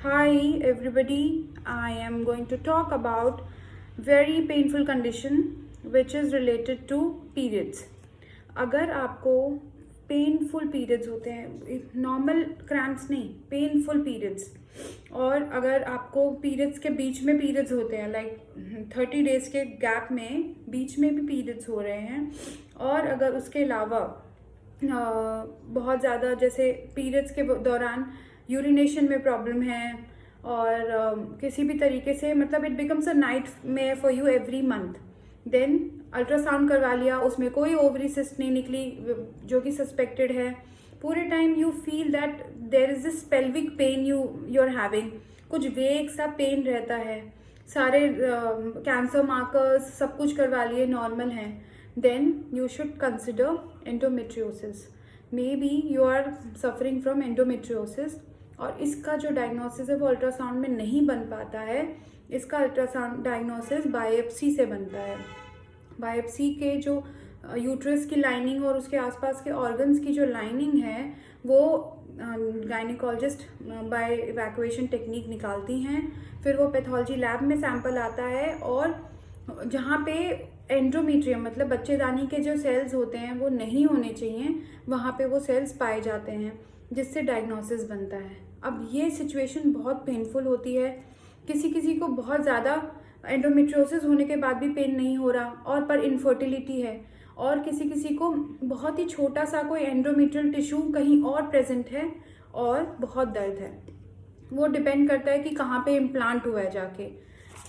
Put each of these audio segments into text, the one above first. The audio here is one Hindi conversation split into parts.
Hi everybody, I am going to talk about very painful condition which is related to periods. अगर आपको पेनफुल पीरियड्स होते हैं, नॉर्मल क्रैम्प्स नहीं, पेनफुल पीरियड्स, और अगर आपको पीरियड्स के बीच में पीरियड्स होते हैं, लाइक 30 डेज के गैप में बीच में भी पीरियड्स हो रहे हैं, और अगर उसके अलावा बहुत ज़्यादा जैसे पीरियड्स के दौरान यूरिनेशन में प्रॉब्लम है, और किसी भी तरीके से मतलब इट बिकम्स अ नाइट में for you every month, then ultrasound करवा लिया, उसमें कोई ओवरी सिस्ट नहीं निकली जो कि सस्पेक्टेड है, पूरे time you feel that there is this pelvic pain you are having, कुछ वेग सा पेन रहता है, सारे कैंसर मार्कर्स सब कुछ करवा लिए नॉर्मल हैं, then you should consider endometriosis. Maybe you are suffering from endometriosis, और इसका जो डायग्नोसिस है वो अल्ट्रासाउंड में नहीं बन पाता है. इसका अल्ट्रासाउंड डायग्नोसिस बायोप्सी से बनता है. बायोप्सी के जो यूट्रस की लाइनिंग और उसके आसपास के ऑर्गन्स की जो लाइनिंग है वो गायनिकोलॉजिस्ट बाय इवैक्यूएशन टेक्निक निकालती हैं. फिर वो पैथोलॉजी लैब में सैंपल आता है, और जहाँ पे एंडोमेट्रियम मतलब बच्चेदानी के जो सेल्स होते हैं वो नहीं होने चाहिए, वहाँ पे वो सेल्स पाए जाते हैं, जिससे डायग्नोसिस बनता है. अब ये सिचुएशन बहुत पेनफुल होती है. किसी किसी को बहुत ज़्यादा एंडोमेट्रियोसिस होने के बाद भी पेन नहीं हो रहा और पर इनफर्टिलिटी है, और किसी किसी को बहुत ही छोटा सा कोई एंडोमेट्रियल टिश्यू कहीं और प्रेजेंट है और बहुत दर्द है. वो डिपेंड करता है कि कहाँ पे इम्प्लांट हुआ है जाके.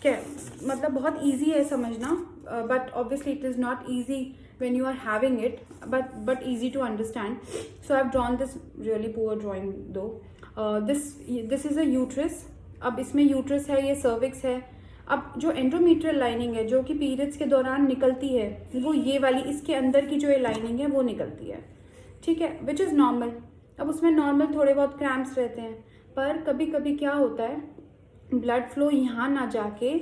क्या मतलब बहुत ईजी है समझना, but obviously it is not easy when you are having it, but easy to understand. So I've drawn this really poor drawing though. This is a uterus. अब इसमें यूट्रस है, ये सर्विक्स है. अब जो एंडोमेट्रियल लाइनिंग है जो कि पीरियड्स के दौरान निकलती है, वो ये वाली इसके अंदर की जो ये लाइनिंग है वो निकलती है, ठीक है, विच इज़ नॉर्मल. अब उसमें नॉर्मल थोड़े बहुत क्रैम्प्स रहते हैं, पर कभी कभी क्या होता है, ब्लड फ्लो यहाँ ना जाके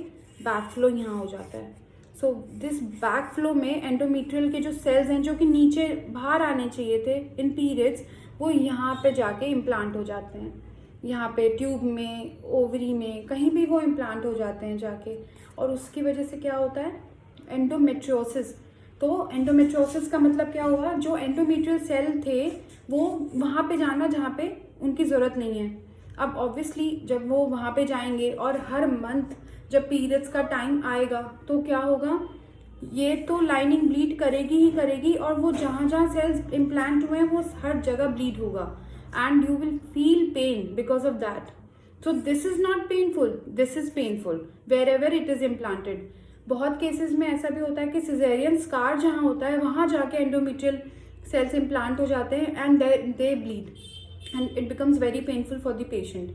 बैक फ्लो यहाँ हो जाता है. सो दिस बैक फ्लो में एंडोमेट्रियल के जो सेल्स हैं जो कि नीचे बाहर आने चाहिए थे इन पीरियड्स, वो यहाँ पे जाके इम्प्लांट हो जाते हैं. यहाँ पे ट्यूब में, ओवरी में, कहीं भी वो इम्प्लांट हो जाते हैं जाके, और उसकी वजह से क्या होता है, एंडोमेट्रियोसिस. तो एंडोमेट्रियोसिस का मतलब क्या हुआ, जो एंडोमेट्रियल सेल थे वो वहाँ पे जाना जहाँ पे उनकी ज़रूरत नहीं है. अब ऑब्वियसली जब वो वहाँ पे जाएंगे और हर मंथ जब पीरियड्स का टाइम आएगा तो क्या होगा, ये तो लाइनिंग ब्लीड करेगी ही करेगी, और वो जहाँ जहाँ सेल्स इम्प्लांट हुए हैं वो हर जगह ब्लीड होगा, and you will feel pain because of that. So this is not painful, this is painful wherever it is implanted. बहुत केसेस में ऐसा भी होता है कि सिजेरियन स्कार जहाँ होता है वहाँ जाके एंडोमेट्रियल सेल्स इम्प्लांट हो जाते हैं, and they bleed, and it becomes very painful for the patient.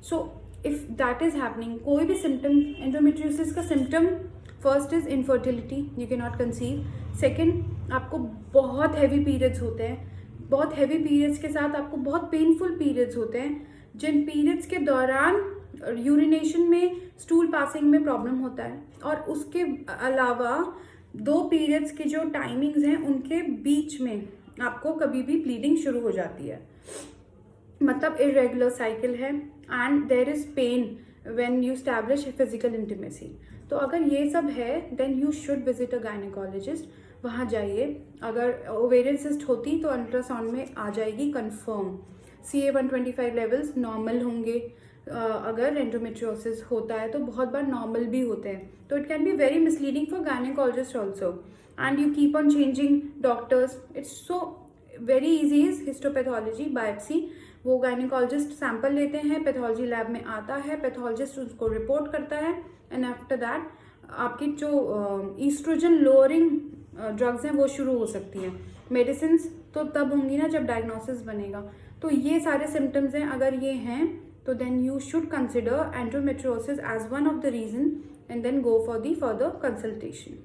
So if that is happening, कोई भी सिम्टम, एंडोमेट्रियोसिस का symptom first is infertility, you can not conceive. Second, आपको बहुत हैवी पीरियड्स होते हैं. बहुत हैवी पीरियड्स के साथ आपको बहुत पेनफुल पीरियड्स होते हैं, जिन पीरियड्स के दौरान यूरिनेशन में, स्टूल पासिंग में प्रॉब्लम होता है, और उसके अलावा 2 पीरियड्स की जो टाइमिंग्स हैं उनके बीच में आपको कभी भी ब्लीडिंग शुरू हो जाती है, मतलब इरेगुलर साइकिल है, and there is pain when you establish physical intimacy. तो अगर ये सब है then you should visit a gynaecologist. वहाँ जाइए. अगर ओवेरियन सिस्ट होती तो अल्ट्रासाउंड में आ जाएगी कंफर्म. CA-125 लेवल्स नॉर्मल होंगे. अगर एंडोमेट्रियोसिस होता है तो बहुत बार नॉर्मल भी होते हैं, तो it can be very misleading for gynaecologist also, and you keep on changing doctors. It's so very easy is histopathology, biopsy. वो गायनेकोलॉजिस्ट सैंपल लेते हैं, पैथोलॉजी लैब में आता है, पैथोलॉजिस्ट उसको रिपोर्ट करता है, एंड आफ्टर दैट आपकी जो ईस्ट्रोजन लोअरिंग ड्रग्स हैं वो शुरू हो सकती हैं. मेडिसिन तो तब होंगी ना जब डायग्नोसिस बनेगा. तो ये सारे सिम्टम्स हैं, अगर ये हैं तो then you should consider endometriosis as one of the reason, and then go for the further consultation.